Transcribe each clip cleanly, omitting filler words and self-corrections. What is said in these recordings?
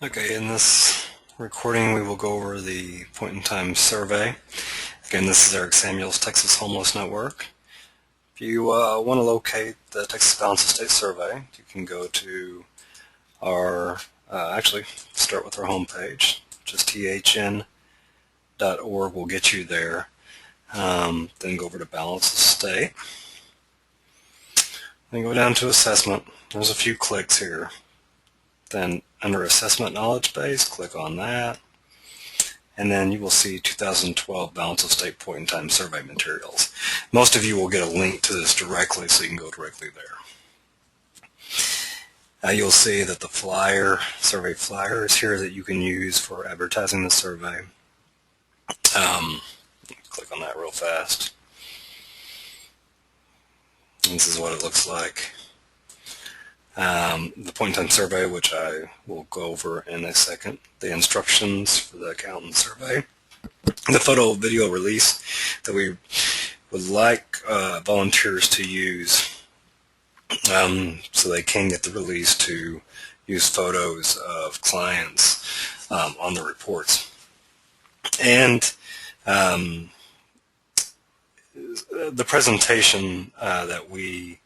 Okay, in this recording we will go over the point-in-time survey. Again, this is Eric Samuel's Texas Homeless Network. If you want to locate the Texas Balance of State survey, you can go to our, actually start with our homepage. Just thn.org will get you there. Then go over to Balance of State. Then go down to Assessment. There's a few clicks here. Then under Assessment Knowledge Base, click on that, and then you will see 2012 Balance of State Point-in-Time Survey Materials. Most of you will get a link to this directly, so you can go directly there. You'll see that the survey flyer is here that you can use for advertising the survey. Click on that real fast. This is what it looks like. The point-in-time survey, which I will go over in a second, the instructions for the accountant survey, the photo-video release that we would like volunteers to use so they can get the release to use photos of clients on the reports. And the presentation that we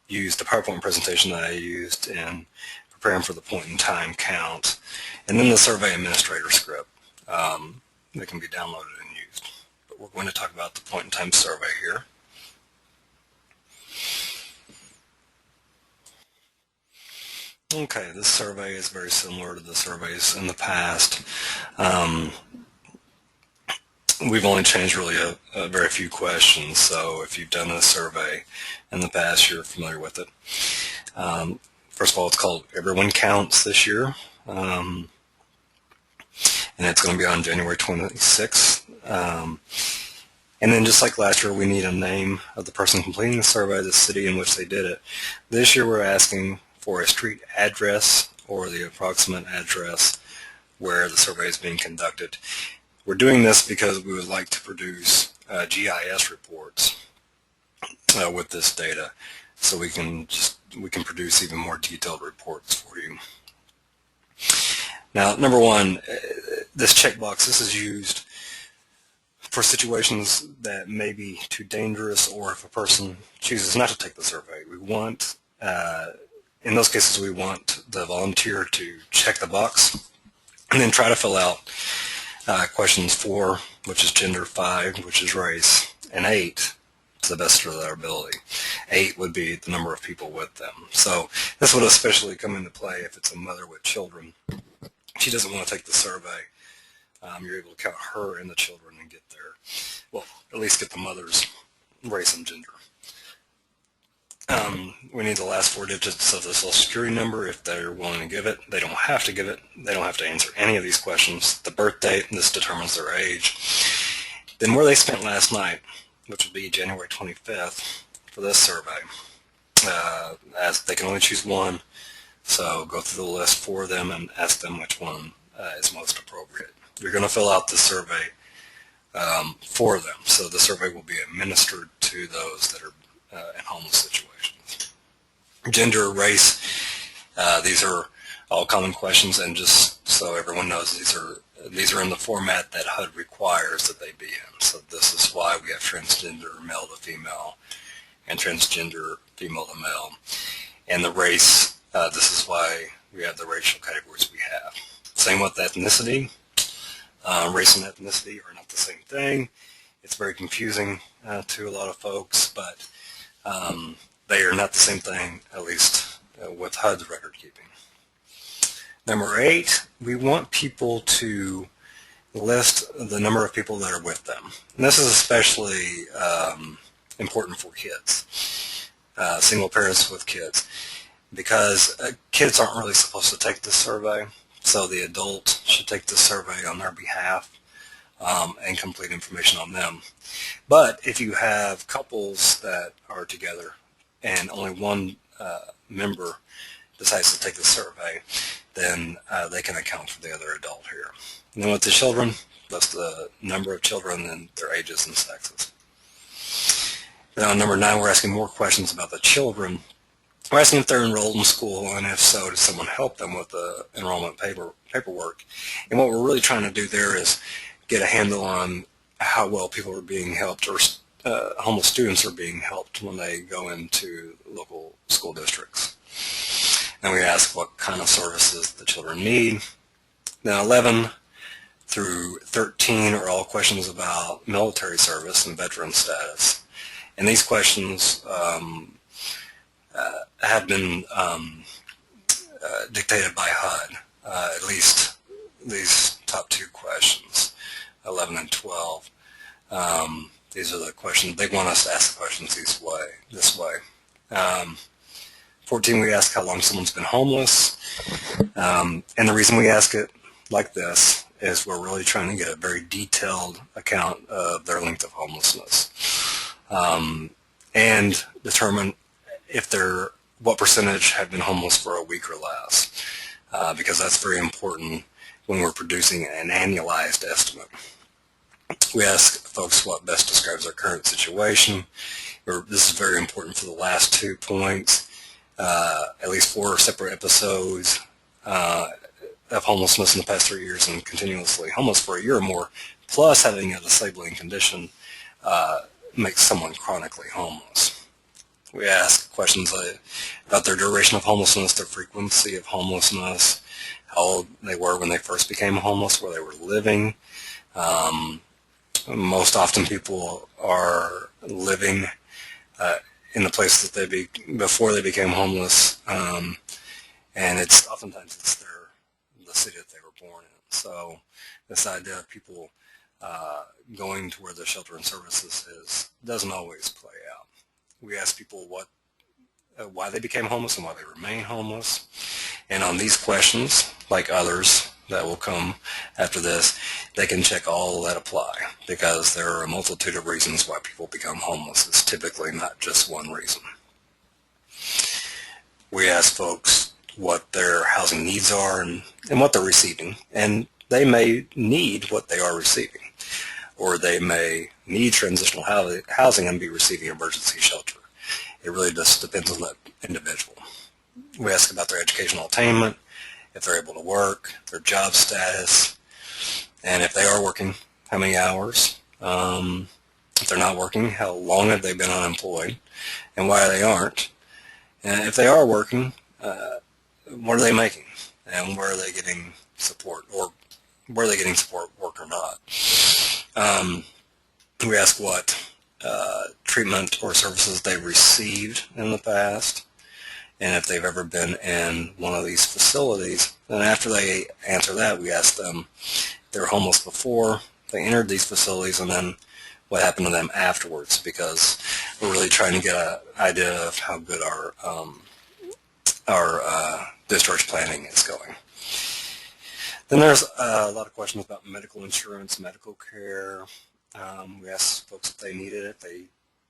used, the PowerPoint presentation that I used in preparing for the point-in-time count, and then the survey administrator script that can be downloaded and used. But we're going to talk about the point-in-time survey here. Okay, this survey is very similar to the surveys in the past. We've only changed really a very few questions, so if you've done a survey in the past, you're familiar with it. First of all, it's called Everyone Counts this year, and it's going to be on January 26th. And then just like last year, we need a name of the person completing the survey, the city in which they did it. This year we're asking for a street address or the approximate address where the survey is being conducted. We're doing this because we would like to produce GIS reports with this data, so we can produce even more detailed reports for you. Now, number one, this checkbox, this is used for situations that may be too dangerous, or if a person chooses not to take the survey. We want, in those cases, we want the volunteer to check the box and then try to fill out questions 4, which is gender, 5, which is race, and 8 to the best of their ability. 8 would be the number of people with them. So this would especially come into play if it's a mother with children. She doesn't want to take the survey. You're able to count her and the children and get there. Well, at least get the mother's race and gender. We need the last 4 digits of the Social Security number if they're willing to give it. They don't have to give it. They don't have to answer any of these questions. The birth date, this determines their age. Then where they spent last night, which would be January 25th for this survey, as they can only choose one. So go through the list for them and ask them which one is most appropriate. You're going to fill out the survey for them. So the survey will be administered to those that are in homeless situations. Gender, race, these are all common questions, and just so everyone knows, these are in the format that HUD requires that they be in. So this is why we have transgender male to female and transgender female to male. And the race, this is why we have the racial categories we have. Same with ethnicity. Race and ethnicity are not the same thing. It's very confusing to a lot of folks, but they are not the same thing, at least with HUD's record keeping. Number 8, we want people to list the number of people that are with them. And this is especially important for kids, single parents with kids, because kids aren't really supposed to take this survey, so the adult should take the survey on their behalf and complete information on them. But if you have couples that are together and only one member decides to take the survey, then they can account for the other adult here. And then with the children, that's the number of children and their ages and sexes. Now, number 9, we're asking more questions about the children. We're asking if they're enrolled in school, and if so, does someone help them with the enrollment paperwork? And what we're really trying to do there is get a handle on how well people are being helped, or homeless students are being helped when they go into local school districts. And we ask what kind of services the children need. Now 11 through 13 are all questions about military service and veteran status. And these questions have been dictated by HUD, at least these top two questions, 11 and 12. These are the questions, they want us to ask the questions this way. 14, we ask how long someone's been homeless. And the reason we ask it like this is we're really trying to get a very detailed account of their length of homelessness, and determine if what percentage have been homeless for a week or less, because that's very important when we're producing an annualized estimate. We ask folks what best describes their current situation. This is very important for the last 2 points. At least 4 separate episodes of homelessness in the past 3 years, and continuously homeless for a year or more, plus having a disabling condition, makes someone chronically homeless. We ask questions about their duration of homelessness, their frequency of homelessness, how old they were when they first became homeless, where they were living. Most often people are living in the place that before they became homeless, and oftentimes it's the city that they were born in. So this idea of people going to where the shelter and services is doesn't always play out. We ask people why they became homeless and why they remain homeless. And on these questions, like others that will come after this, they can check all that apply, because there are a multitude of reasons why people become homeless. It's typically not just one reason. We ask folks what their housing needs are and what they're receiving, and they may need what they are receiving, or they may need transitional housing and be receiving emergency shelter. It really just depends on that individual. We ask about their educational attainment, if they're able to work, their job status, and if they are working, how many hours. If they're not working, how long have they been unemployed, and why they aren't. And if they are working, what are they making, and where are they getting support, or where are they getting support, work or not. We ask what treatment or services they've received in the past, and if they've ever been in one of these facilities. And after they answer that, we ask them if they were homeless before they entered these facilities, and then what happened to them afterwards, because we're really trying to get an idea of how good our discharge planning is going. Then there's a lot of questions about medical insurance, medical care. We ask folks if they need it. If they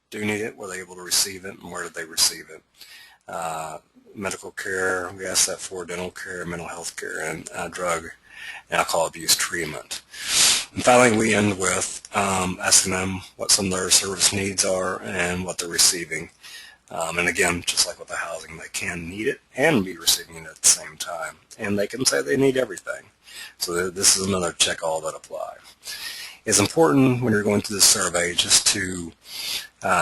do need it, were they able to receive it, and where did they receive it? Medical care, we ask that for dental care, mental health care, and drug and alcohol abuse treatment. And finally, we end with asking them what some of their service needs are and what they're receiving. And again, just like with the housing, they can need it and be receiving it at the same time. And they can say they need everything. So this is another check all that apply. It's important when you're going through this survey just to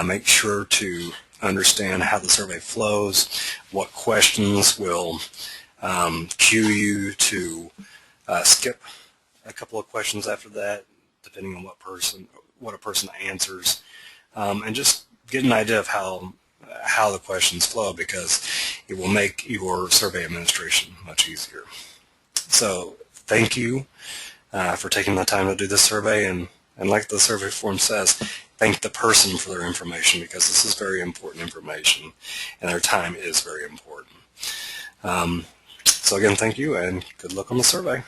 make sure to understand how the survey flows, what questions will cue you to skip a couple of questions after that, depending on what a person answers, and just get an idea of how the questions flow, because it will make your survey administration much easier. So thank you for taking the time to do this survey, and like the survey form says, thank the person for their information, because this is very important information and their time is very important. So again, thank you and good luck on the survey.